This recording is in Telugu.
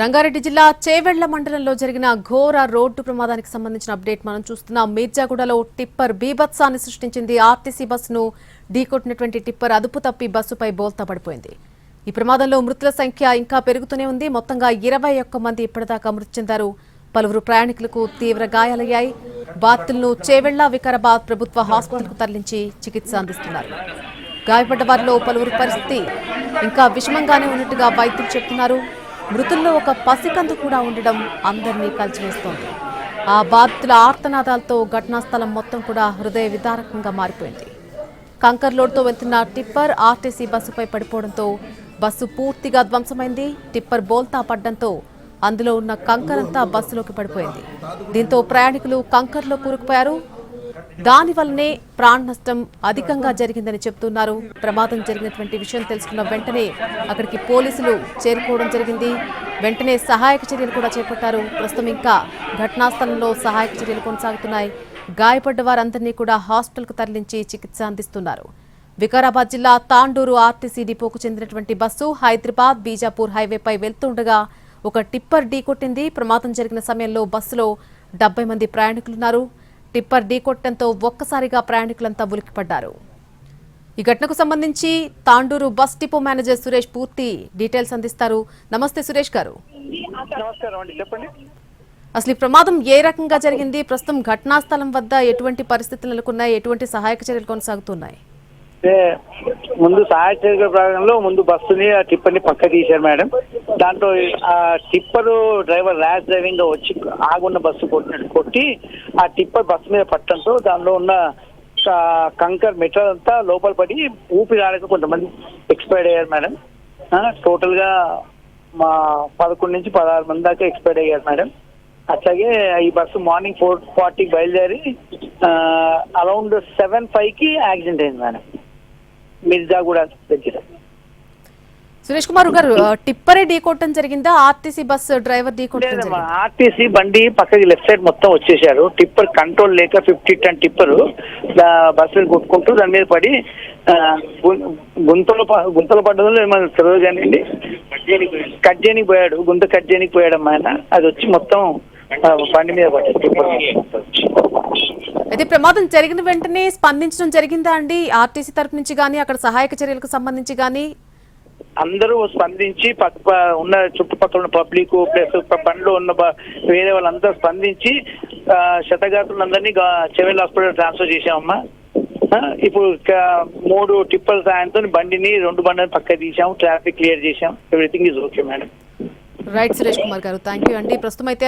రంగారెడ్డి జిల్లా చేవెళ్ల మండలంలో జరిగిన ఘోర రోడ్డు ప్రమాదానికి సంబంధించిన అప్డేట్ మనం చూస్తున్నాం. మీర్జాగూడలో టిప్పర్ బీభత్సాన్ని సృష్టించింది. ఆర్టీసీ బస్సును ఢీకొట్టినటువంటి టిప్పర్ అదుపు తప్పి బస్సుపై బోల్తా పడిపోయింది. ఈ ప్రమాదంలో మృతుల సంఖ్య ఇంకా పెరుగుతూనే ఉంది. మొత్తంగా 21 మంది ఇప్పటిదాకా మృతి చెందారు. పలువురు ప్రయాణికులకు తీవ్ర గాయాలయ్యాయి. బాధితులను చేవెళ్ల వికారాబాద్ ప్రభుత్వ హాస్పిటల్కు తరలించి చికిత్స అందిస్తున్నారు. గాయపడ్డ వారిలో పలువురు పరిస్థితి ఇంకా విషమంగానే ఉన్నట్టుగా వైద్యులు చెబుతున్నారు. మృతుల్లో ఒక పసికందు కూడా ఉండడం అందరినీ కలిచివేస్తోంది. ఆ బాధితుల ఆర్తనాదాలతో ఘటనా స్థలం మొత్తం కూడా హృదయ విదారకంగా మారిపోయింది. కంకర్ లోడ్తో వెళ్తున్న టిప్పర్ ఆర్టీసీ బస్సుపై పడిపోవడంతో బస్సు పూర్తిగా ధ్వంసమైంది. టిప్పర్ బోల్తా పడ్డంతో అందులో ఉన్న కంకర్ అంతా బస్సులోకి పడిపోయింది. దీంతో ప్రయాణికులు కంకర్లో కూరుకుపోయారు. దానివల్లనే ప్రాణ నష్టం అధికంగా జరిగిందని చెబుతున్నారు. ప్రమాదం జరిగినటువంటి విషయం తెలుసుకున్న వెంటనే అక్కడికి పోలీసులు చేరుకోవడం జరిగింది. వెంటనే సహాయక చర్యలు కూడా చేపట్టారు. ప్రస్తుతం ఇంకా ఘటనా స్థలంలో సహాయక చర్యలు కొనసాగుతున్నాయి. గాయపడ్డ వారందరినీ కూడా హాస్పిటల్కు తరలించి చికిత్స అందిస్తున్నారు. వికారాబాద్ జిల్లా తాండూరు ఆర్టీసీ డిపోకు చెందినటువంటి బస్సు హైదరాబాద్ బీజాపూర్ హైవేపై వెళ్తుండగా ఒక టిప్పర్ ఢీకొట్టింది. ప్రమాదం జరిగిన సమయంలో బస్సులో 70 మంది ప్రయాణికులున్నారు. టిప్పర్ ఢీకొట్టడంతో ఒక్కసారిగా ప్రయాణికులంతా ఉలిక్కిపడ్డారు. ఈ ఘటనకు సంబంధించి Tandur bus depot manager Suresh పూర్తి డీటెయిల్స్ అందిస్తారు. నమస్తే సురేష్ గారు. నమస్కారం అండి, చెప్పండి. అసలు ఈ ప్రమాదం ఏ రకంగా జరిగింది? ప్రస్తుతం ఘటనా స్థలం వద్ద ఎటువంటి పరిస్థితులు నెలకొన్నాయి? ఎటువంటి సహాయక చర్యలు కొనసాగుతున్నాయి? ముందు సహాయ చర్యల భాగంలో ముందు బస్సుని ఆ టిప్పర్ ని పక్క తీశారు మేడం. దాంట్లో ఆ టిప్పర్ డ్రైవర్ ర్యాష్ డ్రైవింగ్ గా వచ్చి ఆగున్న బస్సు కొట్టి ఆ టిప్పర్ బస్సు మీద పట్టడంతో దానిలో ఉన్న కంకర్ మెటల్ అంతా లోపల పడి ఊపిరాడక కొంతమంది ఎక్స్పైర్డ్ అయ్యారు మేడం. టోటల్ గా మా 11 నుంచి 16 మంది దాకా ఎక్స్పైర్డ్ అయ్యారు మేడం. అట్లాగే ఈ బస్సు మార్నింగ్ 4:40 బయలుదేరి అరౌండ్ 7:05కి యాక్సిడెంట్ అయింది మేడం, మిర్జాగూడ దగ్గర. సురేష్ కుమార్ గారు, టిప్పరే ఢీకొట్టడం జరిగిందా? ఆర్టీసీ బస్ డ్రైవర్ ఢీకొట్టడం? ఆర్టీసీ బండి పక్కకి లెఫ్ట్ సైడ్ మొత్తం వచ్చేసారు. టిప్పర్ కంట్రోల్ లేక 50 టన్ టిప్పర్ బస్సులు కొట్టుకుంటూ దాని మీద పడి గుంతలు పడ్డదో ఏమో తెలియదు కానీ కట్ చేయనికి పోయాడు. గుంత కట్ చేయనికి పోయాడు ఆయన. అది వచ్చి మొత్తం బండి మీద పడ్డాడు టిప్పర్. అయితే ప్రమాదం జరిగిన వెంటనే స్పందించడం జరిగిందా అండి? ఆర్టీసీ తరఫు నుంచి కానీ అక్కడ సహాయక చర్యలకు సంబంధించి కానీ అందరూ స్పందించి ఉన్న చుట్టుపక్కల ఉన్న పబ్లిక్ ప్లస్ బండ్లో ఉన్న వేరే వాళ్ళందరూ స్పందించి క్షతగాత్రులందరినీ చెవెల్ హాస్పిటల్ ట్రాన్స్ఫర్ చేశామమ్మా. ఇప్పుడు 3 టిప్పర్ సాయంతో బండిని 2 బండిని పక్క తీసాము, ట్రాఫిక్ క్లియర్ చేశాం. Everything is okay madam. Right Suresh Kumar గారు, థ్యాంక్ యూ అండి. ప్రస్తుతం అయితే